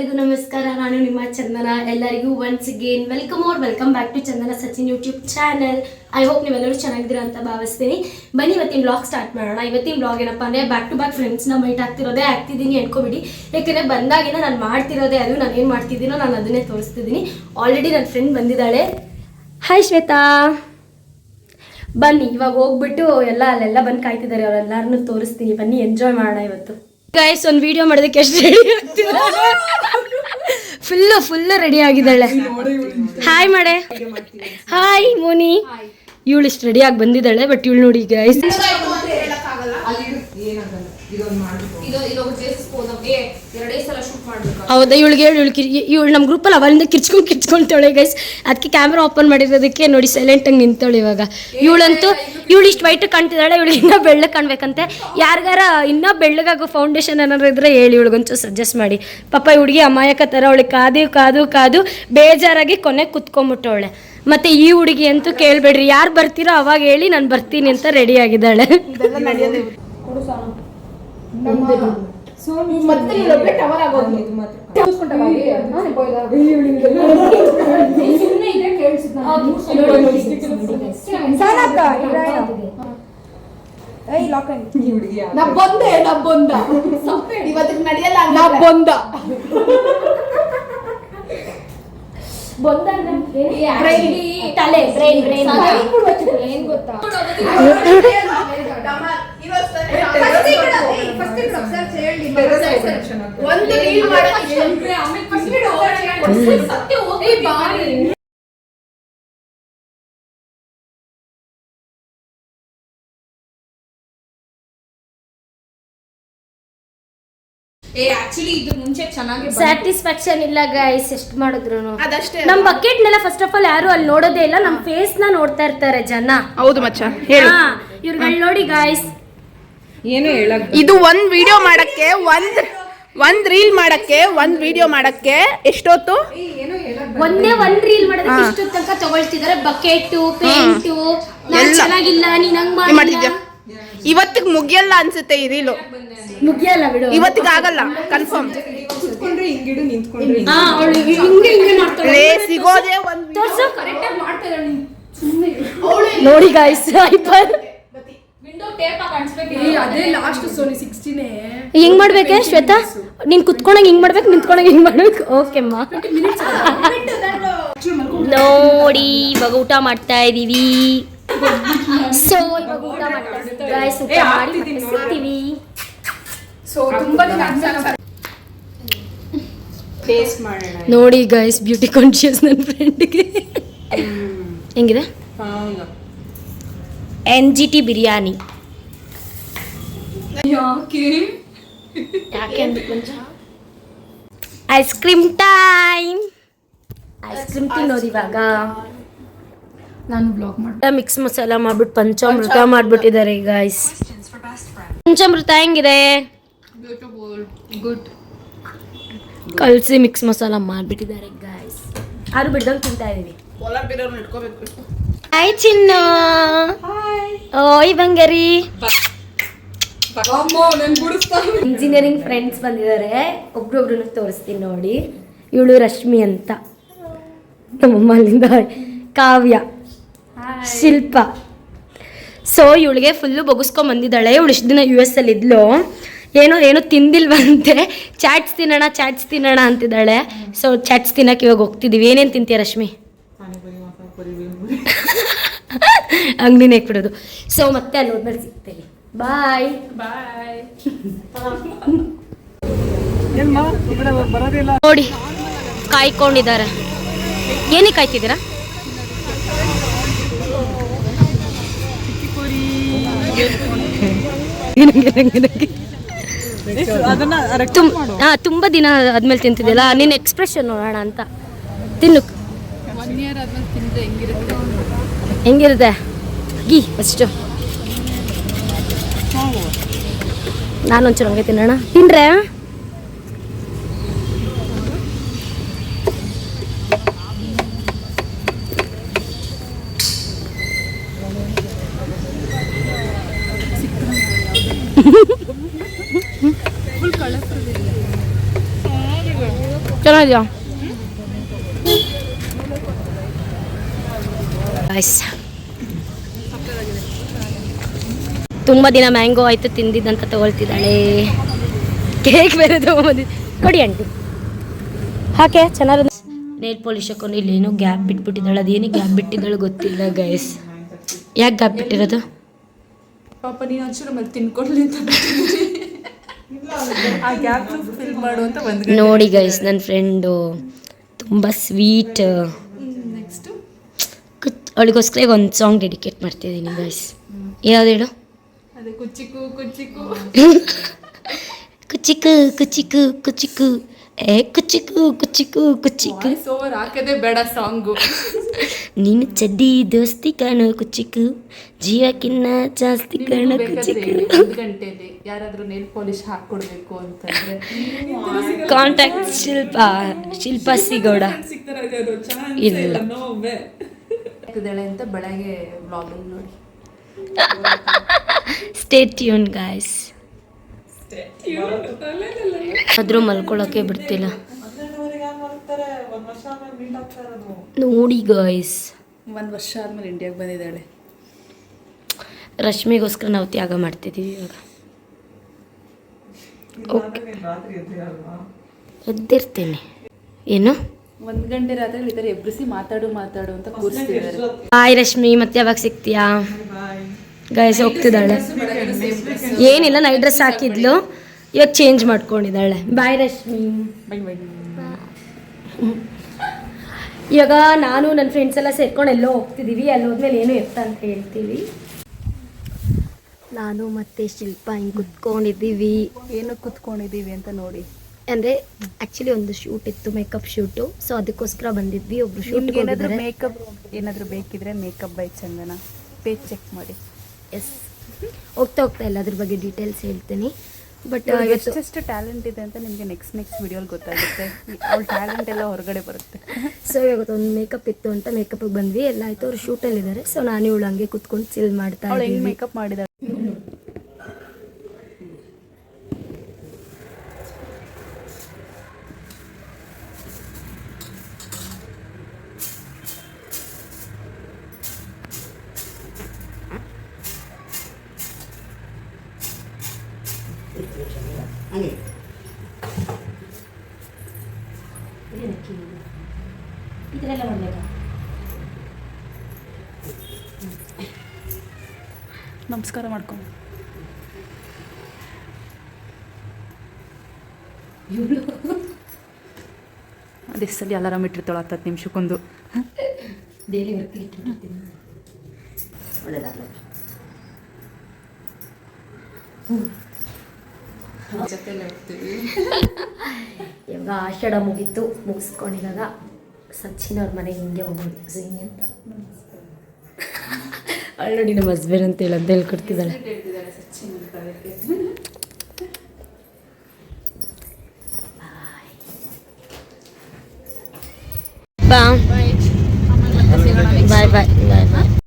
ಎಲ್ಲರಿಗೂ ನಮಸ್ಕಾರ. ನಾನು ನಿಮ್ಮ ಚಂದನ. ಎಲ್ಲರಿಗೂ once again welcome back to Chandana Sachin YouTube channel. I hope ನೀವೆಲ್ಲರೂ ಚೆನ್ನಾಗಿದ್ದೀರಾ ಅಂತ ಭಾವಿಸ್ತೀನಿ. ಬನ್ನಿ ಇವತ್ತಿನ ಬ್ಲಾಗ್ ಸ್ಟಾರ್ಟ್ ಮಾಡೋಣ. ಇವತ್ತಿನ ಬ್ಲಾಗ್ ಏನಪ್ಪ ಅಂದರೆ ಬ್ಯಾಕ್ ಟು ಬ್ಯಾಕ್ ಫ್ರೆಂಡ್ಸ್ನ ಮೀಟ್ ಆಗ್ತಿದ್ದೀನಿ ಅನ್ಕೋಬಿಡಿ. ಯಾಕಂದರೆ ಬಂದಾಗಿನ ನಾನು ಮಾಡ್ತಿರೋದೇ ಅದು. ನಾನು ಏನು ಮಾಡ್ತಿದ್ದೀನೋ ನಾನು ಅದನ್ನೇ ತೋರಿಸ್ತಿದ್ದೀನಿ. ಆಲ್ರೆಡಿ ನನ್ನ ಫ್ರೆಂಡ್ ಬಂದಿದ್ದಾಳೆ. ಹಾಯ್ ಶ್ವೇತಾ, ಬನ್ನಿ ಇವಾಗ ಹೋಗ್ಬಿಟ್ಟು ಅಲ್ಲೆಲ್ಲ ಬಂದು ಕಾಯ್ತಿದ್ದಾರೆ. ಅವರೆಲ್ಲರನ್ನೂ ತೋರಿಸ್ತೀನಿ. ಬನ್ನಿ ಎಂಜಾಯ್ ಮಾಡೋಣ ಇವತ್ತು. ಗೈಸ್ ಒಂದು ವಿಡಿಯೋ ಮಾಡೋದಕ್ಕೆ ಎಷ್ಟು ರೆಡಿ ಆಗ್ತಿದ್ದಾರೆ. ಫುಲ್ಲು ರೆಡಿ ಆಗಿದ್ದಾಳೆ. ಹಾಯ್ ಮಾಡೆ. ಹಾಯ್ ಮೋನಿ. ಇವಳು ಇಷ್ಟು ರೆಡಿಯಾಗಿ ಬಂದಿದ್ದಾಳೆ. ಬಟ್ ಇವಳು ನೋಡಿ ಗೈಸ್, ಹೌದಾ? ಇವಳು ನಮ್ಮ ಗ್ರೂಪಲ್ಲಿ ಅವಳಿಂದ ಕಿರ್ಚ್ಕೊಂತಾಳೆ ಗೈಸ್. ಅದಕ್ಕೆ ಕ್ಯಾಮ್ರಾ ಓಪನ್ ಮಾಡಿರೋದಕ್ಕೆ ನೋಡಿ ಸೈಲೆಂಟಾಗಿ ನಿಂತಾಳೆ. ಇವಾಗ ಇವಳು ಇಷ್ಟು ವೈಟ್ ಕಾಣ್ತಿದ್ದಾಳೆ. ಇವಳು ಇನ್ನೂ ಬೆಳ್ಳಗೆ ಕಾಣ್ಬೇಕಂತೆ. ಯಾರಿಗಾರ ಇನ್ನೂ ಬೆಳ್ಳಗಾಗೋ ಫೌಂಡೇಶನ್ ಏನಾದ್ರು ಇದ್ರೆ ಹೇಳಿ, ಇವಳಿಗೊಂಚು ಸಜೆಸ್ಟ್ ಮಾಡಿ. ಪಾಪ ಹುಡುಗಿ ಅಮಾಯಕ ಥರ ಅವಳಿಗೆ ಕಾದು ಬೇಜಾರಾಗಿ ಕೊನೆಗೆ ಕುತ್ಕೊಂಡ್ಬಿಟ್ಟವಳೆ. ಮತ್ತೆ ಈ ಹುಡುಗಿ ಅಂತೂ ಕೇಳಬೇಡ್ರಿ, ಯಾರು ಬರ್ತೀರೋ ಅವಾಗ ಹೇಳಿ ನಾನು ಬರ್ತೀನಿ ಅಂತ ರೆಡಿ ಆಗಿದ್ದಾಳೆ. ಸ್ಯಾಟಿಸ್ಫ್ಯಾಕ್ಷನ್ ಇಲ್ಲ ಗೈಸ್, ಎಷ್ಟು ಮಾಡಿದ್ರು. ನಮ್ ಬಕೆಟ್ ನೆಲ್ಲ ಫಸ್ಟ್ ಆಫ್ ಆಲ್ ಯಾರು ಅಲ್ಲಿ ನೋಡೋದೇ ಇಲ್ಲ. ನಮ್ ಫೇಸ್ ನ ನೋಡ್ತಾ ಇರ್ತಾರೆ ಜನ. ಹೌದು ಮಚ್ಚ, ಇವ್ರುಗಳು ನೋಡಿ ಗೈಸ್. ಏನು ಹೇಳಕ್, ಇದು ಒಂದ್ ವಿಡಿಯೋ ಮಾಡಕ್ಕೆ ಒಂದ್ ರೀಲ್ ಮಾಡಕ್ಕೆ ಒಂದ್ ವಿಡಿಯೋ ಮಾಡಕ್ಕೆ ಎಷ್ಟೊತ್ತು? ಒಂದ್ ರೀಲ್ ಮಾಡೋದಕ್ಕೆ ಇಷ್ಟು ತನಕ ತಗೊಳ್ತಿದಾರೆ. ಬಕೆಟ್, ಪೇಂಟ್ ಚೆನ್ನಾಗಿಲ್ಲ, ನೀನ್ ಹಂಗ್ ಮಾಡಿದ್ಯಾ. ಇವತ್ತಿಗೆ ಮುಗಿಯಲ್ಲ ಅನ್ಸುತ್ತೆ ಈ ರೀಲು. ಮುಗಿಯಲ್ಲ ಬಿಡು, ಇವತ್ತಿಗೆ ಆಗಲ್ಲ ಕನ್ಫರ್ಮ್. ಸಿಗೋದೇ ನೋಡಿ ಗಾಯ್ಸ್. ಹಿಂಗ್ ಮಾಡ್ಬೇಕೆ ಶ್ವೇತಾ? ನೀನ್ ಕುತ್ಕೊಂಡಂಗ್ ಹಿಂಗ್ ಮಾಡ್ಬೇಕು, ನಿಂತ್ಕೊಂಡಂಗ್ ಹಿಂಗ್ ಮಾಡ್ಬೇಕು. ಓಕೆ ಅಮ್ಮ. ನೋಡಿ ಇವಾಗ ಊಟ ಮಾಡ್ತಾ ಇದೀವಿ. ಸೊ ಇವಾಗ ಊಟ ಮಾಡ್ತಾ ಇದೀವಿ ಗಾಯ್ಸ್. ಊಟ ಮಾಡಿ ಸಿಗ್ತೀವಿ. ನೋಡಿ ಗೈಸ್, ಬ್ಯೂಟಿ ಕಾನ್ಶಿಯಸ್ ನನ್ನ ಫ್ರೆಂಡ್ಗೆ. ಹೆಂಗಿದೆ? NGT biryani. Ice cream time. Ice cream ತಿನ್ನೋದು ಇವಾಗ. ನಾನು ಬ್ಲಾಗ್ ಮಾಡಿ ಮಿಕ್ಸ್ ಮಸಾಲ ಮಾಡ್ಬಿಟ್ಟು ಪಂಚಾಮೃತ ಮಾಡ್ಬಿಟ್ಟಿದ್ದಾರೆ ಗೈಸ್. ಪಂಚಾಮೃತ ಹೆಂಗಿದೆ? ಗುಡ್. ಕಲಸಿ ಮಿಕ್ಸ್ ಮಸಾಲ ಮಾಡ್ಬಿಟ್ಟಿದ್ದಾರೆ ಗೈಸ್. ಆರು ಬಿಡ್ದಂಗೆ ತಿಂತಾ ಇದೀವಿ. ಹಾಯ್ ಚಿನ್ನು. ಓಯ್ ಬಂಗಾರಿ. ಇಂಜಿನಿಯರಿಂಗ್ ಫ್ರೆಂಡ್ಸ್ ಬಂದಿದ್ದಾರೆ. ಒಬ್ರೊಬ್ರನ್ನ ತೋರಿಸ್ತೀನಿ ನೋಡಿ. ಇವಳು ರಶ್ಮಿ ಅಂತ, ನಮ್ಮಮ್ಮ ಅಲ್ಲಿಂದ ಕಾವ್ಯ, ಶಿಲ್ಪ. ಸೊ ಇವಳಿಗೆ ಫುಲ್ಲು ಬೊಗಿಸ್ಕೊಂಡ್ ಬಂದಿದ್ದಾಳೆ. ಇವಳು ಇಷ್ಟು ದಿನ US ಅಲ್ಲಿ ಇದ್ಲು. ಏನೋ ತಿಂದಿಲ್ವಂತೆ. ಚಾಟ್ಸ್ ತಿನ್ನೋಣ ಅಂತಿದ್ದಾಳೆ. ಸೊ ಚಾಟ್ಸ್ ತಿನ್ನಕ್ಕೆ ಇವಾಗ ಹೋಗ್ತಿದ್ದೀವಿ. ಏನೇನು ತಿಂತೀಯ ರಶ್ಮಿ? ಅಂಗಡಿನೇ ಬಿಡೋದು. ಸೊ ಮತ್ತೆ ಅಲ್ಲಿ ಹೋದ್ಮೇಲೆ ಸಿಗ್ತೇವೆ. ಬಾಯ್. ನೋಡಿ ಕಾಯ್ಕೊಂಡಿದ್ದಾರೆ. ಏನಕ್ಕೆ ಕಾಯ್ತಿದ್ದೀರಾ? ತುಂಬಾ ದಿನ ಆದ್ಮೇಲೆ ತಿಂತಿದ್ಯಲ್ಲ, ನಿನ್ನ ಎಕ್ಸ್ಪ್ರೆಷನ್ ನೋಡೋಣ ಅಂತ. ತಿನ್ನು. ಹೆಂಗಿರುತ್ತೆ ಗೀ ಫಸ್ಟು. ನಾನೊಂಚೂರು ಹಂಗೆ ತಿನ್ನೋಣ. ತಿನ್ರೆ ಫುಲ್ ಕಲರ್ಫುಲ್ ಇದೆ. ಚೆನ್ನಾಗಿದೆಯಾ? ತುಂಬ ದಿನ ಮ್ಯಾಂಗೋ ಆಯಿತು ತಿಂದಿದ್ದಂತ ತಗೊಳ್ತಿದ್ದಾಳೆ. ಕೇಕ್ ಬೇರೆ ತೊಗೊಂಬಂದಿದ್ದು ಕೊಡಿ ಆಂಟಿ. ಹಾಕೆ ಚೆನ್ನಾಗಿ ನೇಲ್ ಪಾಲಿಶ್ ಹಾಕೊಂಡು ಇಲ್ಲೇನೋ ಗ್ಯಾಪ್ ಬಿಟ್ಬಿಟ್ಟಿದ್ದಾಳೆ. ಅದೇನು ಗ್ಯಾಪ್ ಬಿಟ್ಟಿದ್ದಾಳೆ ಗೊತ್ತಿಲ್ಲ ಗೈಸ್. ಯಾಕೆ ಗ್ಯಾಪ್ ಬಿಟ್ಟಿರೋದು? ಪಾಪ ನೀನು ಒಂಚೂರು ಮತ್ತೆ ತಿನ್ಕೊಡ್ಲಿ ಅಂತ ಆ ಗ್ಯಾಪ್ ಫಿಲ್ ಮಾಡು ಅಂತ ಬಂದು ನೋಡಿ ಗೈಸ್, ನನ್ನ ಫ್ರೆಂಡು ತುಂಬ ಸ್ವೀಟ್. ನೆಕ್ಸ್ಟು ಅವಳಿಗೋಸ್ಕರ ಈಗ ಒಂದು ಸಾಂಗ್ ಡೆಡಿಕೇಟ್ ಮಾಡ್ತಿದ್ದೀನಿ ಗೈಸ್. ಯಾವ್ದು ಹೇಳು? ಅದೇ ಕುಚ್ಚಿಕು ಕುಚ್ಚಿಕು ಕುಚಿಕು ಕುಚಿಕು ಕುಚಿಕು ಏ ಕುಚಿಕು ಕುಚಿಕು ಕುಚಿಕು. ಓವರ್ ಹಾಕದೆ ಬೇಡ ಸಾಂಗು. ನೀನು ಚಡ್ಡಿ ದೋಸ್ತಿ ಕಾಣೋ ಕುಚಿಕು, ಜೀವಕ್ಕಿನ್ನ ಜಾಸ್ತಿ ಕಾಣೋ ಕುಚಿಕು. 1 ಗಂಟೆಯಲ್ಲಿ ಯಾರಾದರೂ ನೇಲ್ ಪಾಲಿಶ್ ಹಾಕ್ಕೊಡ್ಬೇಕು ಅಂತಂದ್ರೆ ಕಾಂಟ್ಯಾಕ್ಟ್ ಶಿಲ್ಪಾ ಸಿಗೌಡ ಇಲ್ಲ ಇದ್ದಾಳೆ ಅಂತ ಬೆಳಗ್ಗೆ ವ್ಲಾಗಲ್ಲಿ ನೋಡಿ. Stay tune guys. ಆದ್ರೂ ಮಲ್ಕೊಳಕ್ಕೆ ಬಿಡ್ತಿಲ್ಲ ನೋಡಿ ಗಾಯ್ಸ್. 1 ವರ್ಷ ಆದ್ಮೇಲೆ ಇಂಡಿಯಾಗೆ ಬಂದಿದ್ದಾಳೆ. ರಶ್ಮಿಗೋಸ್ಕರ ನಾವು ತ್ಯಾಗ ಮಾಡ್ತಿದ್ದೀವಿ ಇವಾಗ. ಎದ್ದಿರ್ತೇನೆ. ಏನು 1 ಗಂಟೆ ರಾತ್ರಿ ಈ ಥರ ಎಬ್ಬಿಸಿ ಮಾತಾಡು ಅಂತ ಕೂರಿಸ್ತಿದ್ದಾರೆ. ಬಾಯ್ ರಶ್ಮಿ, ಮತ್ತೆ ಯಾವಾಗ ಸಿಗ್ತೀಯಾ? ಗೈಸ್ ಹೋಗ್ತಿದ್ದಾಳೆ. ಏನಿಲ್ಲ, ನೈಟ್ ಡ್ರೆಸ್ ಹಾಕಿದ್ಲು, ಇವಾಗ ಚೇಂಜ್ ಮಾಡ್ಕೊಂಡಿದ್ದಾಳೆ. ಬಾಯ್ ರಶ್ಮಿ. ಇವಾಗ ನಾನು ನನ್ನ ಫ್ರೆಂಡ್ಸ್ ಎಲ್ಲ ಸೇರ್ಕೊಂಡು ಎಲ್ಲೋ ಹೋಗ್ತಿದ್ದೀವಿ. ಅಲ್ಲಿ ಹೋದ್ಮೇಲೆ ಏನು ಎತ್ತ ಅಂತ ಹೇಳ್ತೀವಿ. ನಾನು ಮತ್ತೆ ಶಿಲ್ಪ ಹಿಂಗೆ ಕುತ್ಕೊಂಡಿದ್ದೀವಿ. ಏನು ಕುತ್ಕೊಂಡಿದ್ದೀವಿ ಅಂತ ನೋಡಿ. ಅಂದರೆ ಆ್ಯಕ್ಚುಲಿ ಒಂದು ಶೂಟ್ ಇತ್ತು, ಮೇಕಪ್ ಶೂಟು. ಸೊ ಅದಕ್ಕೋಸ್ಕರ ಬಂದಿದ್ವಿ. ಒಬ್ರು ಶೂಟ್ ಮೇಕಪ್ ಏನಾದರೂ ಬೇಕಿದ್ರೆ makeup by Chandana page check ಮಾಡಿ. ಎಸ್, ಹೋಗ್ತಾ ಎಲ್ಲ ಅದ್ರ ಬಗ್ಗೆ ಡೀಟೇಲ್ಸ್ ಹೇಳ್ತೀನಿ. ಬಟ್ ಎಷ್ಟು ಟ್ಯಾಲೆಂಟ್ ಇದೆ ಅಂತ ನಿಮಗೆ ನೆಕ್ಸ್ಟ್ ವಿಡಿಯೋಲಿ ಗೊತ್ತಾಗುತ್ತೆ. ಅವ್ಳ ಟ್ಯಾಲೆಂಟ್ ಎಲ್ಲ ಹೊರಗಡೆ ಬರುತ್ತೆ. ಸೊ ಇವಾಗ ಒಂದು ಮೇಕಪ್ ಇತ್ತು ಅಂತ ಮೇಕಪ್ಗೆ ಬಂದ್ವಿ. ಎಲ್ಲ ಆಯಿತು, ಅವ್ರು ಶೂಟಲ್ಲಿದ್ದಾರೆ. ಸೊ ನಾನು ಇವಳು ಹಂಗೆ ಕುತ್ಕೊಂಡು ಚಿಲ್ ಮಾಡ್ತಾ ಇದ್ದೀನಿ. ಮೇಕಪ್ ಮಾಡಿದ ನಮಸ್ಕಾರ ಮಾಡ್ಕೊಂಡು ಅದೆಷ್ಟು ಸಲ ಅಲಾರಾಮ್ ಇಟ್ಟಿರ್ತಾಳೆ 10 ನಿಮಿಷಕ್ಕೊಂದು. ಇವಾಗ ಆಷಾಢ ಮುಗಿಸ್ಕೊಂಡಿದಾಗ ಸಚಿನ್ ಅವ್ರ ಮನೆಗೆ ಹಿಂಗೆ ಹೋಗೋದು ಸಿಂಗ್ ಅಂತ. ಆಲ್ರೆಡಿ ನಮ್ಮ ಹಸ್ಬೆಂಡ್ ಅಂತ ಹೇಳ್ಕೊಡ್ತಿದ್ದಾಳೆ. ಬಾಯ್ ಬಾಯ್ ಬಾಯ್.